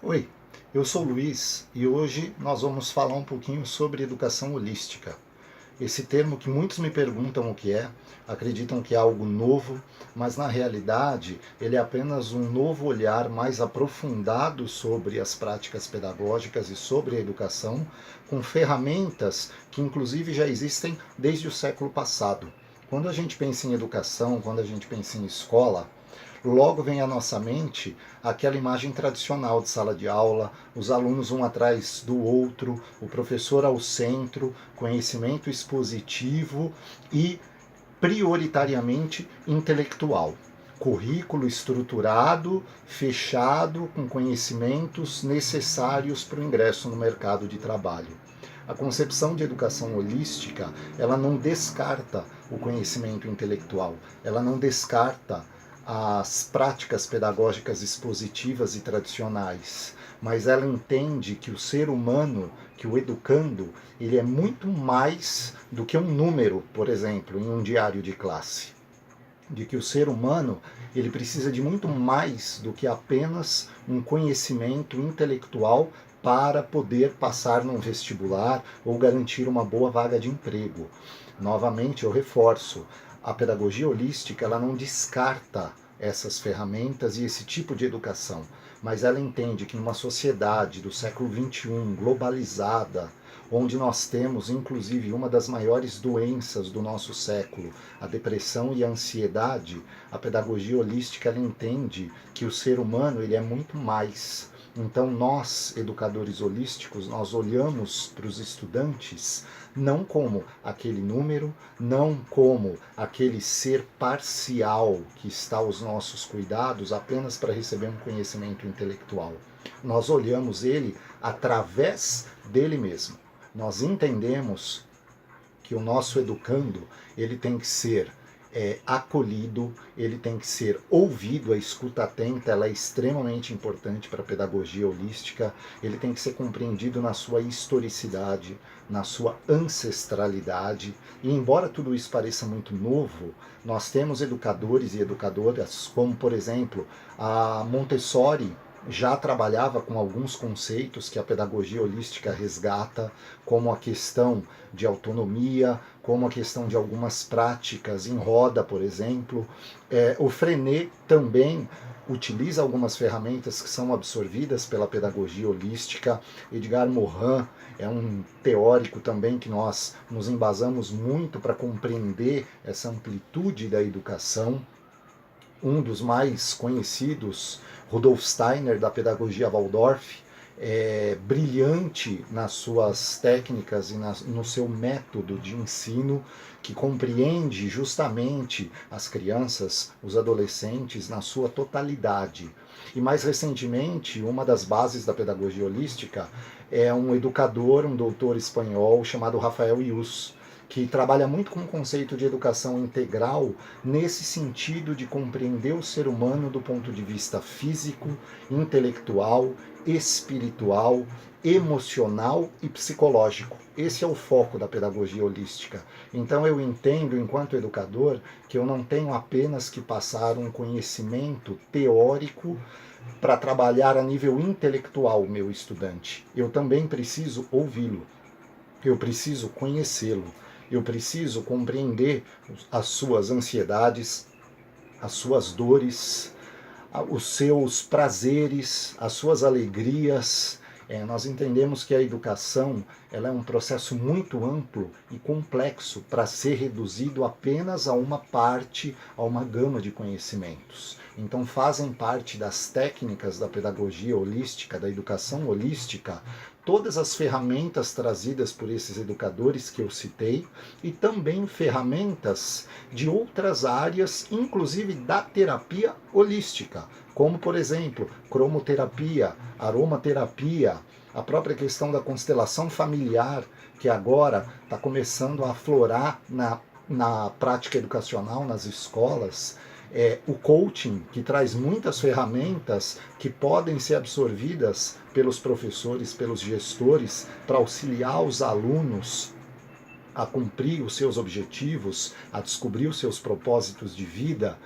Oi, eu sou o Luiz e hoje nós vamos falar um pouquinho sobre educação holística. Esse termo que muitos me perguntam o que é, acreditam que é algo novo, mas na realidade ele é apenas um novo olhar mais aprofundado sobre as práticas pedagógicas e sobre a educação, com ferramentas que inclusive já existem desde o século passado. Quando a gente pensa em educação, quando a gente pensa em escola, logo vem à nossa mente aquela imagem tradicional de sala de aula, os alunos um atrás do outro, o professor ao centro, conhecimento expositivo e prioritariamente intelectual. Currículo estruturado, fechado, com conhecimentos necessários para o ingresso no mercado de trabalho. A concepção de educação holística, ela não descarta o conhecimento intelectual, ela não descarta as práticas pedagógicas expositivas e tradicionais, mas ela entende que o ser humano, que o educando, ele é muito mais do que um número, por exemplo, em um diário de classe. De que o ser humano ele precisa de muito mais do que apenas um conhecimento intelectual para poder passar num vestibular ou garantir uma boa vaga de emprego. Novamente, eu reforço, a pedagogia holística ela não descarta essas ferramentas e esse tipo de educação, mas ela entende que numa sociedade do século XXI, globalizada, onde nós temos inclusive uma das maiores doenças do nosso século, a depressão e a ansiedade, a pedagogia holística ela entende que o ser humano ele é muito mais. Então nós, educadores holísticos, nós olhamos para os estudantes não como aquele número, não como aquele ser parcial que está aos nossos cuidados apenas para receber um conhecimento intelectual. Nós olhamos ele através dele mesmo. Nós entendemos que o nosso educando ele tem que ser acolhido, ele tem que ser ouvido, a escuta atenta ela é extremamente importante para a pedagogia holística, ele tem que ser compreendido na sua historicidade, na sua ancestralidade, e embora tudo isso pareça muito novo, nós temos educadores e educadoras, como por exemplo a Montessori, já trabalhava com alguns conceitos que a pedagogia holística resgata, como a questão de autonomia, como a questão de algumas práticas em roda, por exemplo. O Freinet também utiliza algumas ferramentas que são absorvidas pela pedagogia holística. Edgar Morin é um teórico também que nós nos embasamos muito para compreender essa amplitude da educação. Um dos mais conhecidos, Rudolf Steiner, da pedagogia Waldorf, brilhante nas suas técnicas e no seu método de ensino, que compreende justamente as crianças, os adolescentes na sua totalidade. E mais recentemente, uma das bases da pedagogia holística é um educador, um doutor espanhol chamado Rafael Yus, que trabalha muito com o conceito de educação integral nesse sentido de compreender o ser humano do ponto de vista físico, intelectual, espiritual, emocional e psicológico. Esse é o foco da pedagogia holística. Então eu entendo, enquanto educador, que eu não tenho apenas que passar um conhecimento teórico para trabalhar a nível intelectual o meu estudante. Eu também preciso ouvi-lo. Eu preciso conhecê-lo. Eu preciso compreender as suas ansiedades, as suas dores, os seus prazeres, as suas alegrias. Nós entendemos que a educação ela é um processo muito amplo e complexo para ser reduzido apenas a uma parte, a uma gama de conhecimentos. Então fazem parte das técnicas da pedagogia holística, da educação holística, todas as ferramentas trazidas por esses educadores que eu citei e também ferramentas de outras áreas, inclusive da terapia holística, como por exemplo, cromoterapia, aromaterapia, a própria questão da constelação familiar, que agora está começando a aflorar na prática educacional, nas escolas, o coaching, que traz muitas ferramentas que podem ser absorvidas pelos professores, pelos gestores, para auxiliar os alunos a cumprir os seus objetivos, a descobrir os seus propósitos de vida.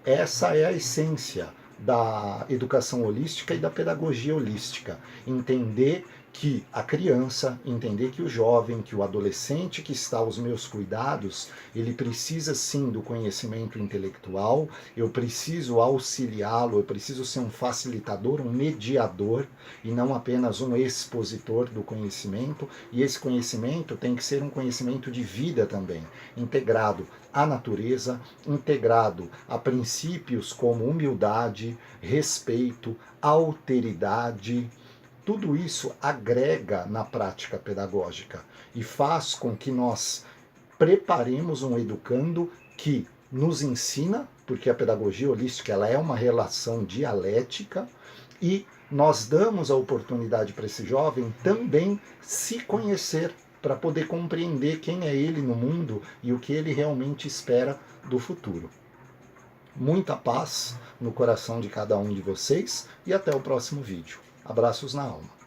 Essa é a essência da educação holística e da pedagogia holística. Entender que a criança, entender que o jovem, que o adolescente que está aos meus cuidados, ele precisa sim do conhecimento intelectual, eu preciso auxiliá-lo, eu preciso ser um facilitador, um mediador, e não apenas um expositor do conhecimento, e esse conhecimento tem que ser um conhecimento de vida também, integrado à natureza, integrado a princípios como humildade, respeito, alteridade. Tudo isso agrega na prática pedagógica e faz com que nós preparemos um educando que nos ensina, porque a pedagogia holística ela é uma relação dialética, e nós damos a oportunidade para esse jovem também se conhecer, para poder compreender quem é ele no mundo e o que ele realmente espera do futuro. Muita paz no coração de cada um de vocês e até o próximo vídeo. Abraços na alma.